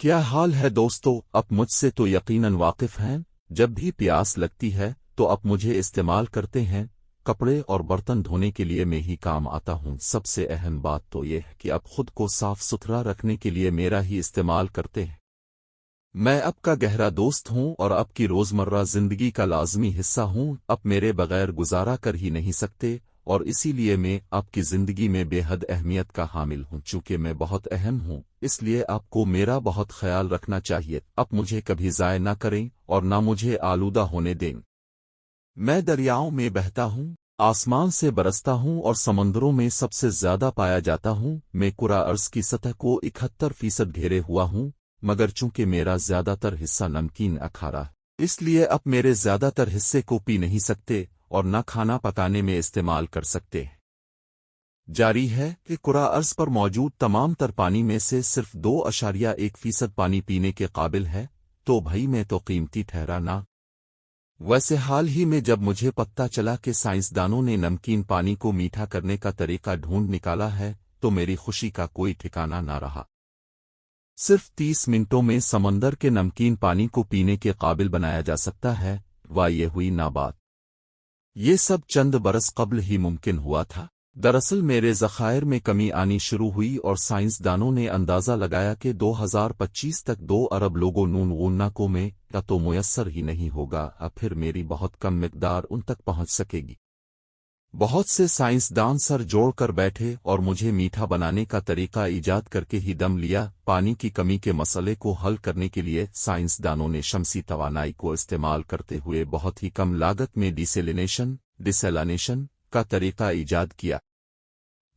کیا حال ہے دوستو؟ آپ مجھ سے تو یقیناً واقف ہیں، جب بھی پیاس لگتی ہے تو آپ مجھے استعمال کرتے ہیں۔ کپڑے اور برتن دھونے کے لیے میں ہی کام آتا ہوں۔ سب سے اہم بات تو یہ ہے کہ آپ خود کو صاف ستھرا رکھنے کے لیے میرا ہی استعمال کرتے ہیں۔ میں آپ کا گہرا دوست ہوں اور آپ کی روزمرہ زندگی کا لازمی حصہ ہوں۔ آپ میرے بغیر گزارا کر ہی نہیں سکتے، اور اسی لیے میں آپ کی زندگی میں بے حد اہمیت کا حامل ہوں۔ چونکہ میں بہت اہم ہوں، اس لیے آپ کو میرا بہت خیال رکھنا چاہیے۔ آپ مجھے کبھی ضائع نہ کریں اور نہ مجھے آلودہ ہونے دیں۔ میں دریاؤں میں بہتا ہوں، آسمان سے برستا ہوں اور سمندروں میں سب سے زیادہ پایا جاتا ہوں۔ میں کرہ ارض کی سطح کو 71% گھیرے ہوا ہوں، مگر چونکہ میرا زیادہ تر حصہ نمکین اکھارا ہے، اس لیے آپ میرے زیادہ تر حصے کو پی نہیں سکتے اور نہ کھانا پکانے میں استعمال کر سکتے۔ جاری ہے کہ کرہ ارض پر موجود تمام تر پانی میں سے صرف 2.1% پانی پینے کے قابل ہے، تو بھائی میں تو قیمتی ٹھہرا نا۔ ویسے حال ہی میں جب مجھے پتہ چلا کہ سائنسدانوں نے نمکین پانی کو میٹھا کرنے کا طریقہ ڈھونڈ نکالا ہے، تو میری خوشی کا کوئی ٹھکانہ نہ رہا۔ صرف 30 منٹوں میں سمندر کے نمکین پانی کو پینے کے قابل بنایا جا سکتا ہے۔ واہ، یہ ہوئی نا بات! یہ سب چند برس قبل ہی ممکن ہوا تھا۔ دراصل میرے ذخائر میں کمی آنی شروع ہوئی اور سائنسدانوں نے اندازہ لگایا کہ 2025 تک 2 ارب لوگوں نونغوننا میں یا تو میسر ہی نہیں ہوگا، اب پھر میری بہت کم مقدار ان تک پہنچ سکے گی۔ بہت سے سائنسدان سر جوڑ کر بیٹھے اور مجھے میٹھا بنانے کا طریقہ ایجاد کر کے ہی دم لیا۔ پانی کی کمی کے مسئلے کو حل کرنے کے لیے سائنسدانوں نے شمسی توانائی کو استعمال کرتے ہوئے بہت ہی کم لاگت میں ڈیسیلینیشن کا طریقہ ایجاد کیا۔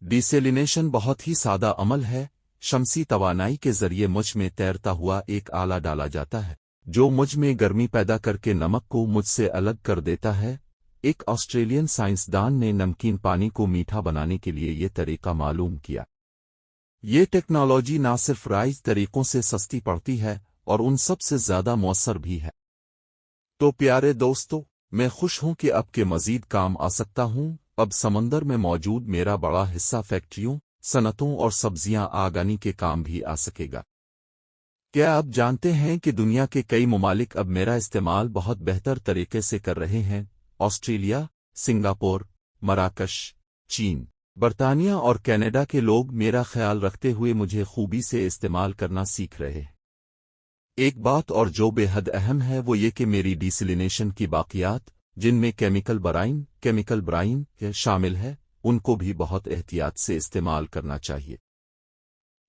ڈیسیلینیشن بہت ہی سادہ عمل ہے۔ شمسی توانائی کے ذریعے مجھ میں تیرتا ہوا ایک آلہ ڈالا جاتا ہے، جو مجھ میں گرمی پیدا کر کے نمک کو مجھ سے الگ کر دیتا ہے۔ ایک آسٹریلین سائنسدان نے نمکین پانی کو میٹھا بنانے کے لیے یہ طریقہ معلوم کیا۔ یہ ٹیکنالوجی نہ صرف رائج طریقوں سے سستی پڑتی ہے اور ان سب سے زیادہ مؤثر بھی ہے۔ تو پیارے دوستو، میں خوش ہوں کہ اب کے مزید کام آ سکتا ہوں۔ اب سمندر میں موجود میرا بڑا حصہ فیکٹریوں، صنعتوں اور سبزیاں آگانی کے کام بھی آ سکے گا۔ کیا آپ جانتے ہیں کہ دنیا کے کئی ممالک اب میرا استعمال بہت بہتر طریقے سے کر رہے ہیں؟ آسٹریلیا، سنگاپور، مراکش، چین، برطانیہ اور کینیڈا کے لوگ میرا خیال رکھتے ہوئے مجھے خوبی سے استعمال کرنا سیکھ رہے ہیں۔ ایک بات اور جو بے حد اہم ہے وہ یہ کہ میری ڈیسیلینیشن کی باقیات، جن میں کیمیکل برائن شامل ہے، ان کو بھی بہت احتیاط سے استعمال کرنا چاہیے۔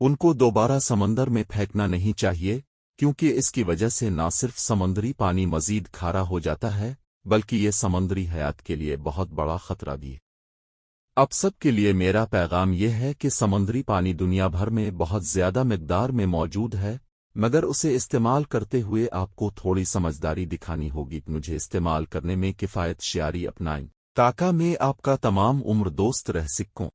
ان کو دوبارہ سمندر میں پھینکنا نہیں چاہیے، کیونکہ اس کی وجہ سے نہ صرف سمندری پانی مزید کھارا ہو جاتا ہے، بلکہ یہ سمندری حیات کے لیے بہت بڑا خطرہ بھی ہے۔ اب سب کے لیے میرا پیغام یہ ہے کہ سمندری پانی دنیا بھر میں بہت زیادہ مقدار میں موجود ہے، مگر اسے استعمال کرتے ہوئے آپ کو تھوڑی سمجھداری دکھانی ہوگی۔ مجھے استعمال کرنے میں کفایت شیاری اپنائیں، تاکہ میں آپ کا تمام عمر دوست رہ سکوں۔